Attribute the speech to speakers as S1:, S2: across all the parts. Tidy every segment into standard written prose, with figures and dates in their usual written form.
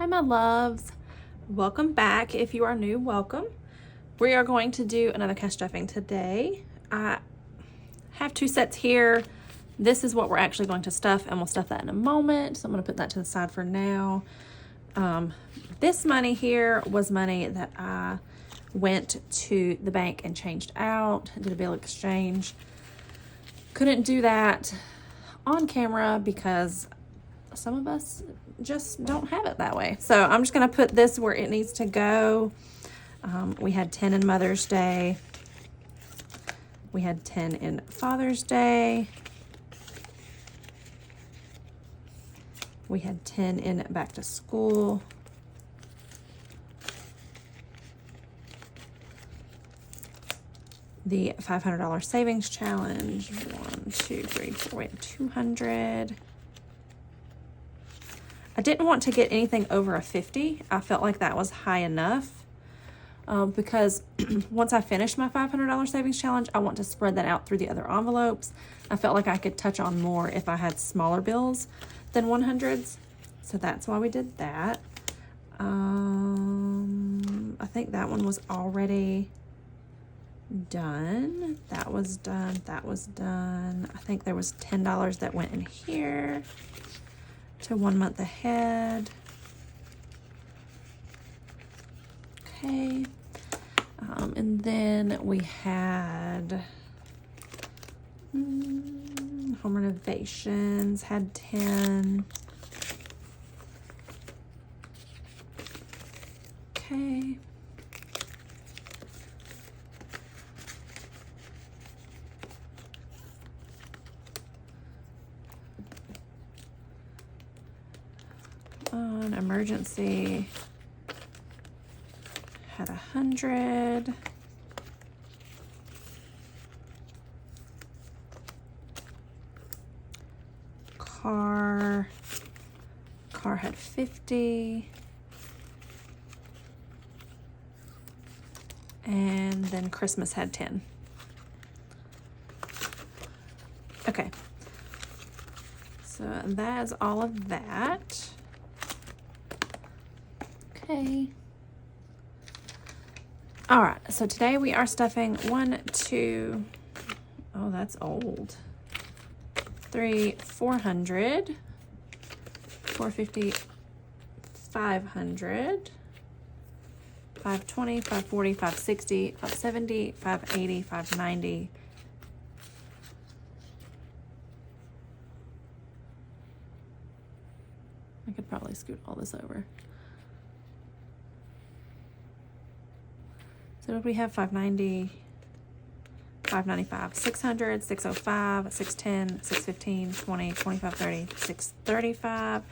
S1: my loves, welcome back. If you are new, welcome. We are going to do another cash stuffing today. I have two sets here. This is what we're actually going to stuff, and we'll stuff that in a moment, so I'm going to put that to the side for now. This money here was money that I went to the bank and changed out, did a bill exchange. Couldn't do that on camera because some of us just don't have it that way. So I'm just going to put this where it needs to go. We had 10 in Mother's Day. We had 10 in Father's Day. We had 10 in back to school. The $500 savings challenge. 1, 2, 3, 4. We had 200. I didn't want to get anything over a 50. I felt like that was high enough because once I finish my $500 savings challenge, I want to spread that out through the other envelopes. I felt like I could touch on more if I had smaller bills than 100s. So that's why we did that. I think that one was already done. That was done. That was done. I think there was $10 that went in here to 1 month ahead. Okay. And then we had home renovations, had 10. Okay. On emergency, had 100. Car had 50. And then Christmas had 10. Okay. So that is all of that. Okay. All right, so today we are stuffing 1, 2, oh, that's old. 3, 400, 450, 500, 520, 540, 560, 570, 580, 590. I could probably scoot all this over. So did we have 590, 595, 600, 605, 610, 615, 20, 25, 30, 635,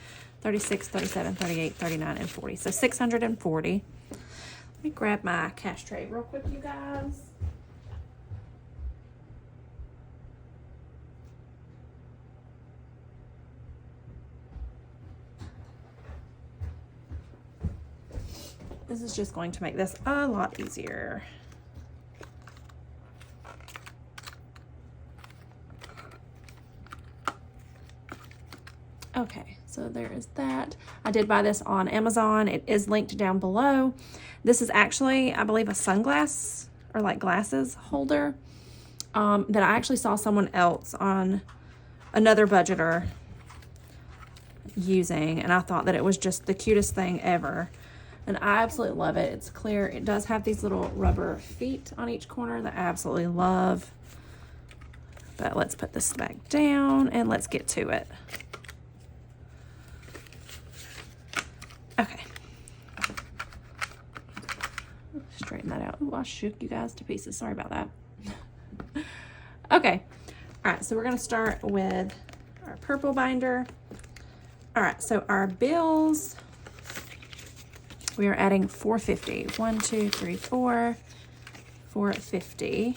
S1: 36, 37, 38, 39, and 40. So 640. Let me grab my cash tray real quick, you guys. This is just going to make this a lot easier. Okay, so there is that. I did buy this on Amazon. It is linked down below. This is actually, I believe, a sunglass or like glasses holder that I actually saw someone else on another budgeter using, and I thought that it was just the cutest thing ever. And I absolutely love it. It's clear. It does have these little rubber feet on each corner that I absolutely love. But let's put this back down and let's get to it. Okay. Straighten that out. Ooh, I shook you guys to pieces. Sorry about that. Okay. All right, so we're going to start with our purple binder. All right, so our bills, we are adding 450. 1, 2, 3, 4, 450.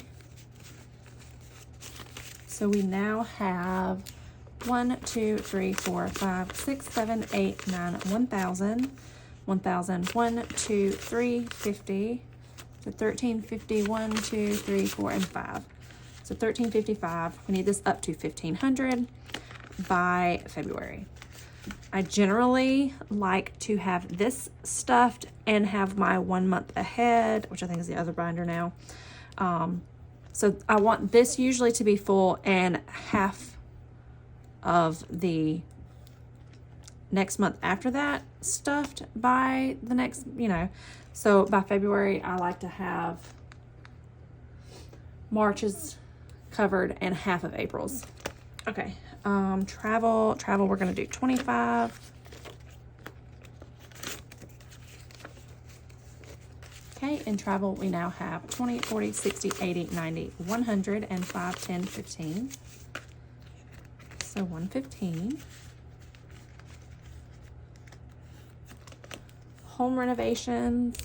S1: So we now have 1, 2, 3, 4, 5, 6, 7, 8, 9, 1,000. 1,000, 1, 2, 3, 50. So 1350, 1, 2, 3, 4, and 5. So 1355. We need this up to 1,500 by February. I generally like to have this stuffed and have my 1 month ahead, which I think is the other binder now. So I want this usually to be full and half of the next month after that stuffed by the next, so by February I like to have March's covered and half of April's. Okay, travel, we're gonna do 25. Okay, in travel we now have 20, 40, 60, 80, 90, 100, and 5, 10, 15. So 115. Home renovations.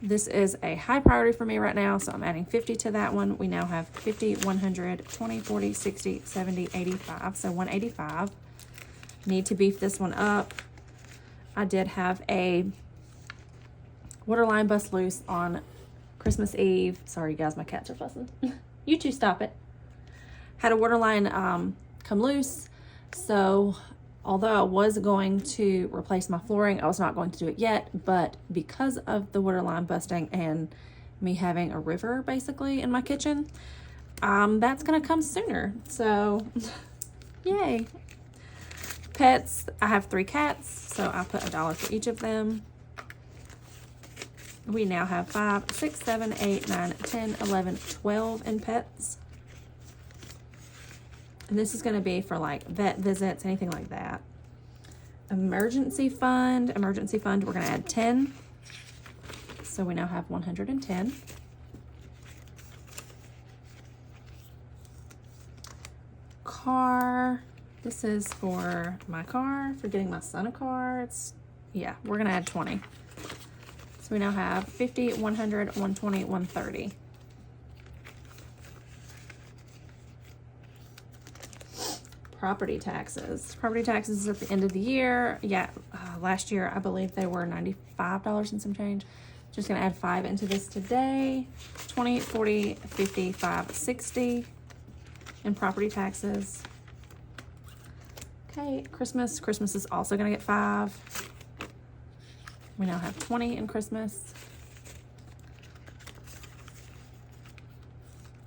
S1: This is a high priority for me right now, so I'm adding 50 to that one. We now have 50, 100, 20, 40, 60, 70, 85, so 185. Need to beef this one up. I did have a water line bust loose on Christmas Eve. Sorry, you guys, my cats are fussing. You two stop it. Had a water line come loose, so although I was going to replace my flooring, I was not going to do it yet, but because of the water line busting and me having a river basically in my kitchen, that's gonna come sooner, so yay. Pets, I have 3 cats, so I put $1 for each of them. We now have 5, 6, 7, 8, 9, 10, 11, 12 in pets. And this is going to be for like vet visits, anything like that. Emergency fund, we're going to add 10. So we now have 110. Car, this is for my car, for getting my son a car. Yeah, we're going to add 20. So we now have 50, 100, 120, 130. Property taxes. Property taxes at the end of the year. Yeah, last year I believe they were $95 and some change. Just gonna add 5 into this today. 20, 40, 50, 5, 60 in property taxes. Okay, Christmas. Christmas is also gonna get 5. We now have 20 in Christmas.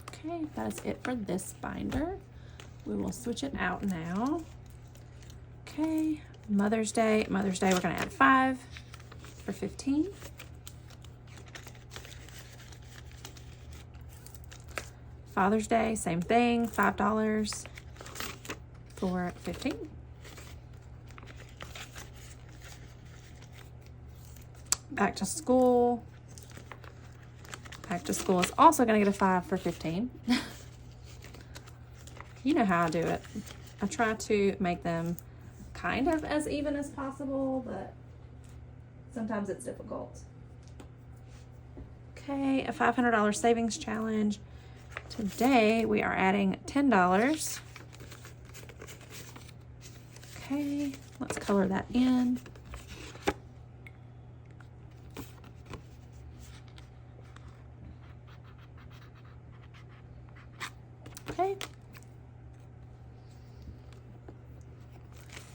S1: Okay, that is it for this binder. We will switch it out now. Okay, Mother's Day. Mother's Day, we're gonna add 5 for 15. Father's Day, same thing, $5 for 15. Back to school. Back to school is also gonna get a 5 for 15. You know how I do it. I try to make them kind of as even as possible, but sometimes it's difficult. Okay, a $500 savings challenge. Today we are adding $10. Okay, let's color that in. Okay.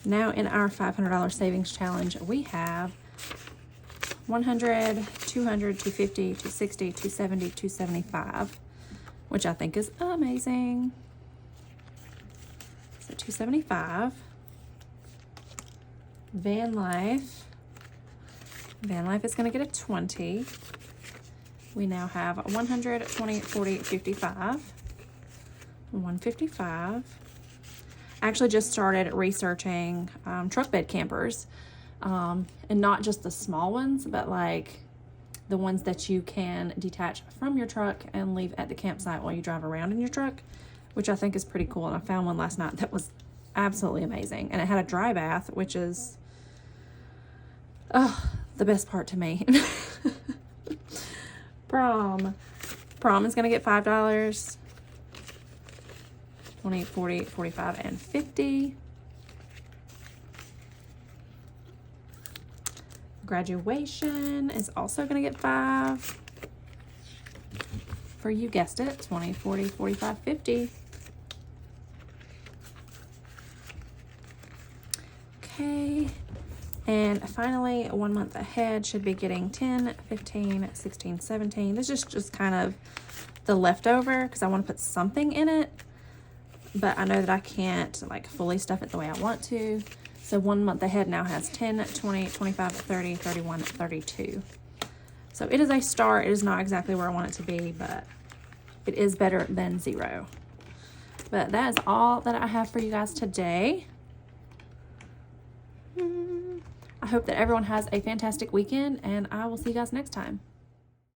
S1: Now in our $500 savings challenge, we have 100, 200, 250, 260, 270, 275, which I think is amazing. So 275. Van Life. Van Life is going to get a 20. We now have 100, 20, 40, 55, 155. I actually just started researching truck bed campers, and not just the small ones, but like the ones that you can detach from your truck and leave at the campsite while you drive around in your truck, which I think is pretty cool. And I found one last night that was absolutely amazing, and it had a dry bath, which is the best part to me. Prom is gonna get $5. 20, 40, 45, and 50. Graduation is also going to get 5. For, you guessed it, 20, 40, 45, 50. Okay. And finally, 1 month ahead should be getting 10, 15, 16, 17. This is just kind of the leftover because I want to put something in it, but I know that I can't like fully stuff it the way I want to. So 1 month ahead now has 10, 20, 25, 30, 31, 32. So it is a start. It is not exactly where I want it to be, but it is better than 0. But that is all that I have for you guys today. I hope that everyone has a fantastic weekend, and I will see you guys next time.